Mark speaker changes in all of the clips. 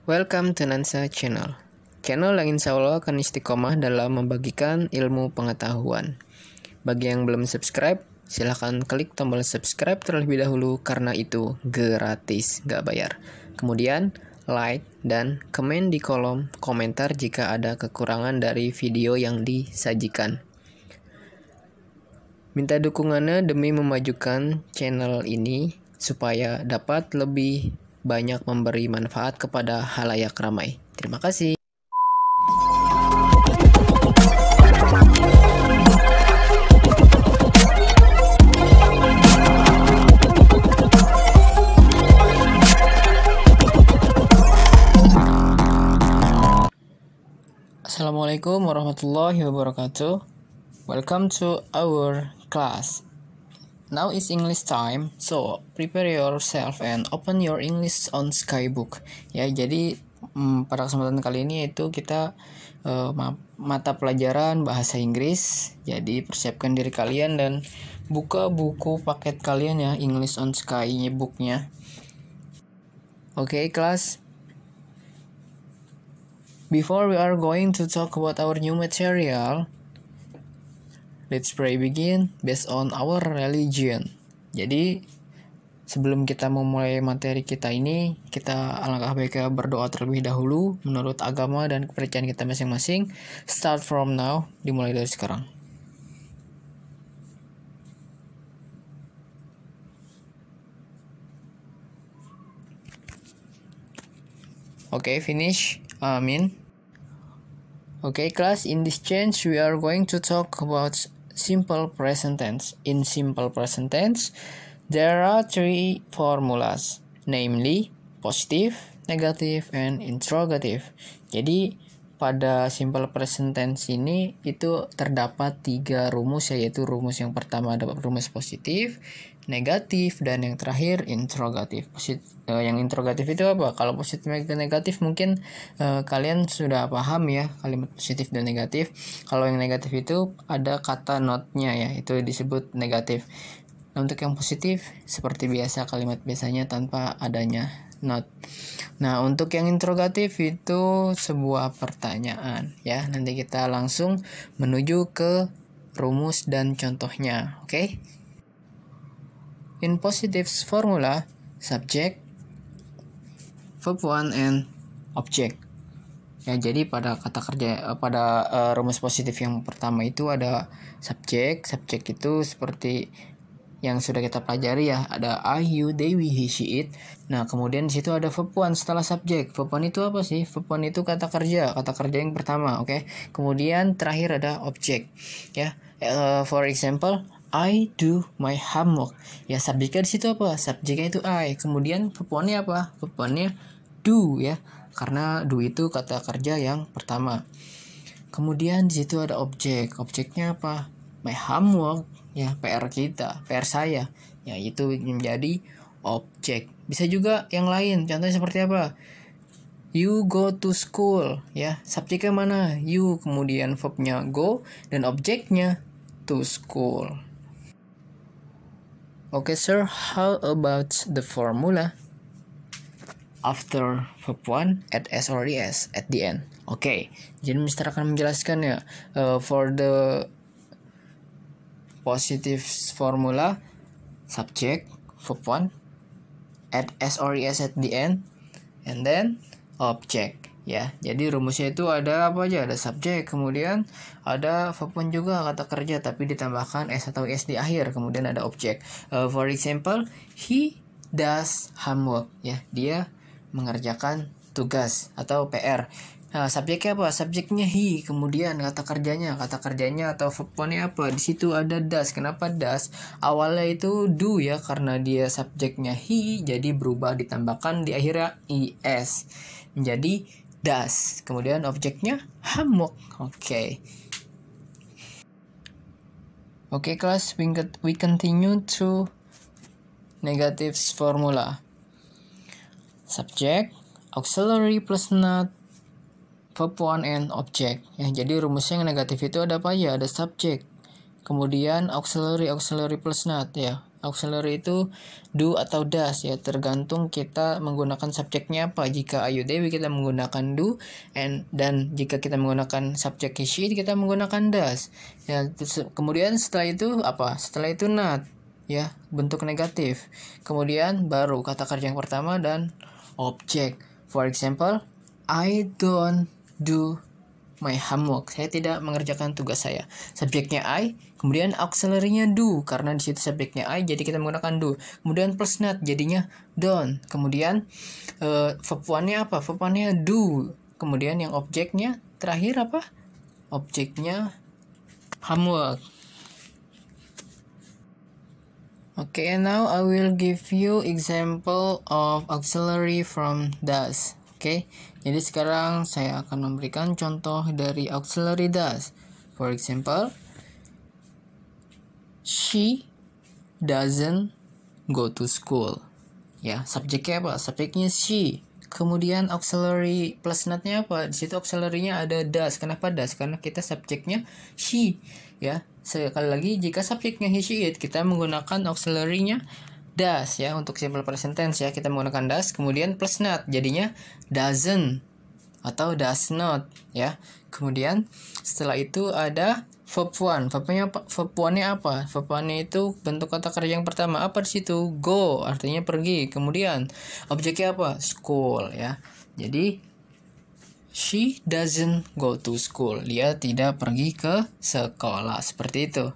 Speaker 1: Welcome to Nansa Channel. Channel yang insya Allah akan istiqomah dalam membagikan ilmu pengetahuan. Bagi yang belum subscribe, silahkan klik tombol subscribe terlebih dahulu karena itu gratis, nggak bayar. Kemudian, like dan komen di kolom komentar jika ada kekurangan dari video yang disajikan. Minta dukungannya demi memajukan channel ini supaya dapat lebih banyak memberi manfaat kepada halayak ramai. Terima kasih. Assalamualaikum warahmatullahi wabarakatuh. Welcome to our class. Now is English time, so prepare yourself and open your English on Skybook. Ya, jadi pada kesempatan kali ini yaitu kita mata pelajaran bahasa Inggris. Jadi persiapkan diri kalian dan buka buku paket kalian ya, English on Sky booknya. Oke, kelas. Before we are going to talk about our new material, let's pray begin based on our religion. Jadi, sebelum kita memulai materi kita ini, kita alangkah baiknya berdoa terlebih dahulu menurut agama dan kepercayaan kita masing-masing. Start from now, dimulai dari sekarang. Okay, finish. Amin. Okay, class, in this change we are going to talk about simple present tense. In simple present tense, there are three formulas, namely positive, negative, and interrogative. Jadi pada simple present tense ini itu terdapat 3 rumus, yaitu rumus yang pertama ada rumus positif, negatif, dan yang terakhir interrogatif. Yang interrogatif itu apa? Kalau positif dan negatif mungkin kalian sudah paham ya, kalimat positif dan negatif. Kalau yang negatif itu ada kata not-nya ya, itu disebut negatif. Nah, untuk yang positif seperti biasa kalimat biasanya tanpa adanya not. Nah, untuk yang interrogatif itu sebuah pertanyaan ya. Nanti kita langsung menuju ke rumus dan contohnya, oke? In positive formula, subject, verb 1 and object. Ya, jadi pada kata kerja rumus positif yang pertama itu ada subjek. Subjek itu seperti yang sudah kita pelajari ya, ada I, you, they, we, he, she, it. Nah, kemudian di situ ada verb 1 setelah subjek. Verb 1 itu apa sih? Verb 1 itu kata kerja yang pertama, oke? Kemudian terakhir ada object. Ya. For example, I do my homework. Ya, subjeknya di situ apa? Subjeknya itu I. Kemudian verb 1-nya apa? Verb 1-nya do ya. Karena do itu kata kerja yang pertama. Kemudian di situ ada objek. Objeknya apa? My homework ya, PR kita, PR saya. Ya, itu menjadi objek. Bisa juga yang lain. Contohnya seperti apa? You go to school ya. Subjeknya mana? You, kemudian verbnya go dan objeknya to school. Okay, sir, how about the formula? After verb 1, add s or es at the end. Okay, jadi Mister akan menjelaskan ya. For the positive formula, subject, verb 1, add s or es at the end, and then object. Ya, jadi rumusnya itu ada apa aja? Ada subjek, kemudian ada verb 1 juga kata kerja, tapi ditambahkan s atau es di akhir, kemudian ada objek. For example, he does homework. Ya, dia mengerjakan tugas atau PR. Nah, subjeknya apa? Subjeknya he, kemudian kata kerjanya atau verb 1-nya apa? Di situ ada does. Kenapa does? Awalnya itu do ya, karena dia subjeknya he, jadi berubah ditambahkan di akhirnya es menjadi does. Kemudian objeknya homework. Oke, class, we continue to negative formula. Subject, auxiliary plus not, verb 1 and object. Ya, jadi rumusnya yang negatif itu ada apa ya? Ada subject, kemudian auxiliary plus not ya. Auxiliary itu do atau does ya, tergantung kita menggunakan subjeknya apa. Jika Ayu Dewi kita menggunakan do, dan jika kita menggunakan subjek he she kita menggunakan does. Ya, kemudian setelah itu apa? Setelah itu not ya, bentuk negatif. Kemudian baru kata kerja yang pertama dan objek. For example, I don't do my homework. Saya tidak mengerjakan tugas saya. Subjeknya I, kemudian auxiliary-nya do, karena di situ subjeknya I, jadi kita menggunakan do. Kemudian plus not, jadinya don't. Kemudian verb one-nya apa? Verb one-nya do. Kemudian yang objeknya terakhir apa? Objeknya homework. Okay, now I will give you example of auxiliary from does. Oke, jadi sekarang saya akan memberikan contoh dari auxiliary does. For example, she doesn't go to school. Ya, subjeknya apa? Subjeknya she. Kemudian auxiliary plus not-nya apa? Di situ auxiliary-nya ada does. Kenapa does? Karena kita subjeknya she. Ya, sekali lagi jika subjeknya he, she, it, kita menggunakan auxiliary-nya does ya, untuk simple present tense ya, kita menggunakan does kemudian plus not, jadinya doesn't atau does not ya. Kemudian setelah itu ada verb one. Verb one-nya apa? Verb one-nya itu bentuk kata kerja yang pertama apa di situ? Go, artinya pergi. Kemudian objeknya apa? School ya. Jadi she doesn't go to school. Dia tidak pergi ke sekolah, seperti itu.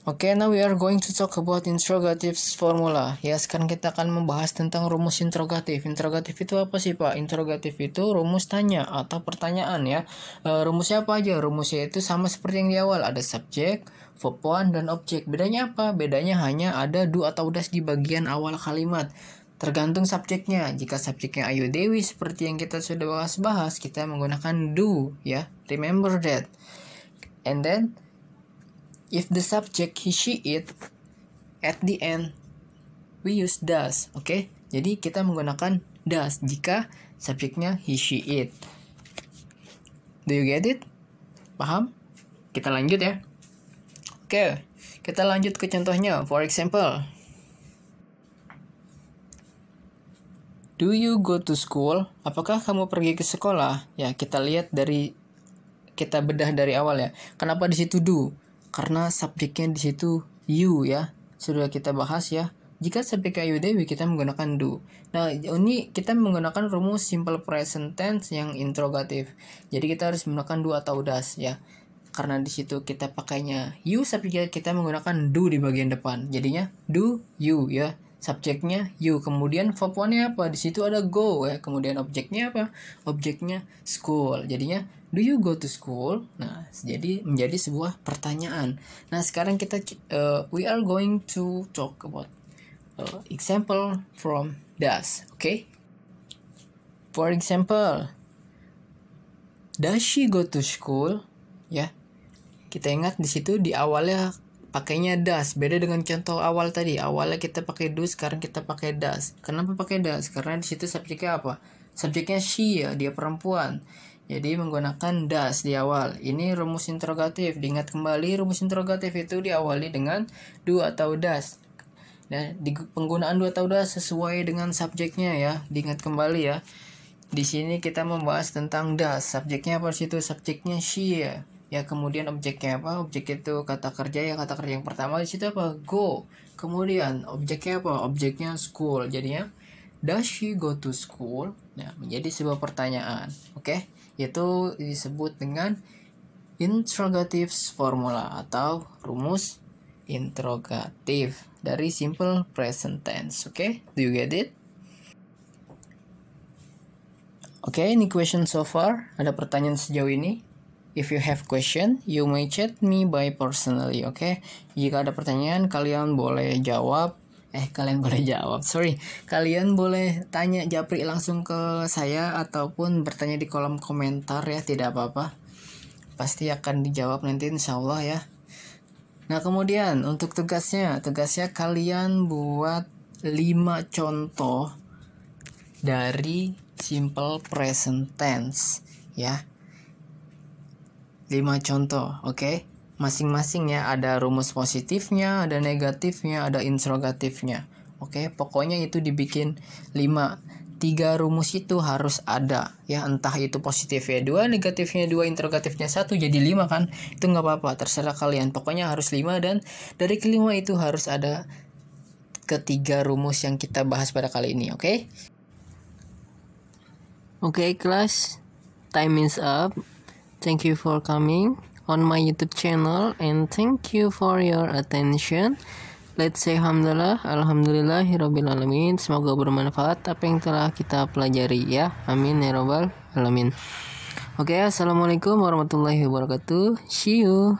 Speaker 1: Oke, now we are going to talk about interrogatives formula. Ya, sekarang kita akan membahas tentang rumus interrogatif. Interrogatif itu apa sih, Pak? Interrogatif itu rumus tanya atau pertanyaan ya. Rumusnya apa aja? Rumusnya itu sama seperti yang di awal. Ada subjek, verb one, dan objek. Bedanya apa? Bedanya hanya ada do atau does di bagian awal kalimat. Tergantung subjeknya. Jika subjeknya Ayu Dewi seperti yang kita sudah bahas, kita menggunakan do ya. Remember that. And then if the subject he, she, it, at the end we use does. Oke, jadi kita menggunakan does jika subjeknya he, she, it. Do you get it? Paham? Kita lanjut ya. Oke, kita lanjut ke contohnya. For example, do you go to school? Apakah kamu pergi ke sekolah? Ya, kita bedah dari awal ya. Kenapa di situ do? Karena subjeknya di situ you ya. Sudah kita bahas ya. Jika subjek Ayu Dewi kita menggunakan do. Nah, ini kita menggunakan rumus simple present tense yang interrogatif. Jadi kita harus menggunakan do atau does ya. Karena di situ kita pakainya you, subjeknya kita menggunakan do di bagian depan. Jadinya do you ya. Subjeknya you, kemudian verb one-nya apa? Di situ ada go ya. Kemudian objeknya apa? Objeknya school. Jadinya do you go to school? Nah, jadi menjadi sebuah pertanyaan. Nah, sekarang kita we are going to talk about example from does. Okay? For example, does she go to school? Ya. Kita ingat di situ di awalnya pakainya does, beda dengan contoh awal tadi. Awalnya kita pakai do, sekarang kita pakai does. Kenapa pakai does? Karena di situ subjeknya apa? Subjeknya she ya, dia perempuan. Jadi menggunakan does di awal. Ini rumus interrogatif. Diingat kembali, rumus interrogatif itu diawali dengan do atau does. Nah, di penggunaan do atau does sesuai dengan subjeknya ya. Diingat kembali ya. Di sini kita membahas tentang does. Subjeknya apa di situ? Subjeknya she ya. Ya, kemudian objeknya apa? Objek itu kata kerja ya, kata kerja yang pertama di situ apa? Go. Kemudian objeknya apa? Objeknya school. Jadinya does she go to school? Nah, menjadi sebuah pertanyaan. Oke? Itu disebut dengan interrogatives formula atau rumus interrogatif dari simple present tense. Oke? Do you get it? Oke, any question so far? Ada pertanyaan sejauh ini? If you have question, you may chat me by personally, okay? Jika ada pertanyaan, kalian boleh jawab. Kalian boleh tanya japri langsung ke saya ataupun bertanya di kolom komentar ya, tidak apa-apa. Pasti akan dijawab nanti insyaallah ya. Nah, kemudian untuk tugasnya kalian buat 5 contoh dari simple present tense ya. 5 contoh, oke? masing-masing ya, ada rumus positifnya, ada negatifnya, ada interrogatifnya. Oke, pokoknya itu dibikin 5. 3 rumus itu harus ada ya, entah itu positifnya 2, negatifnya 2, interrogatifnya 1, jadi 5 kan. Itu nggak apa-apa, terserah kalian. Pokoknya harus 5, dan dari kelima itu harus ada ketiga rumus yang kita bahas pada kali ini. Oke? Oke, kelas, time is up. Thank you for coming on my YouTube channel and thank you for your attention. Let's say alhamdulillahirabbil alamin. Semoga bermanfaat apa yang telah kita pelajari ya. Amin ya rabbal alamin. Oke, assalamualaikum warahmatullahi wabarakatuh. See you.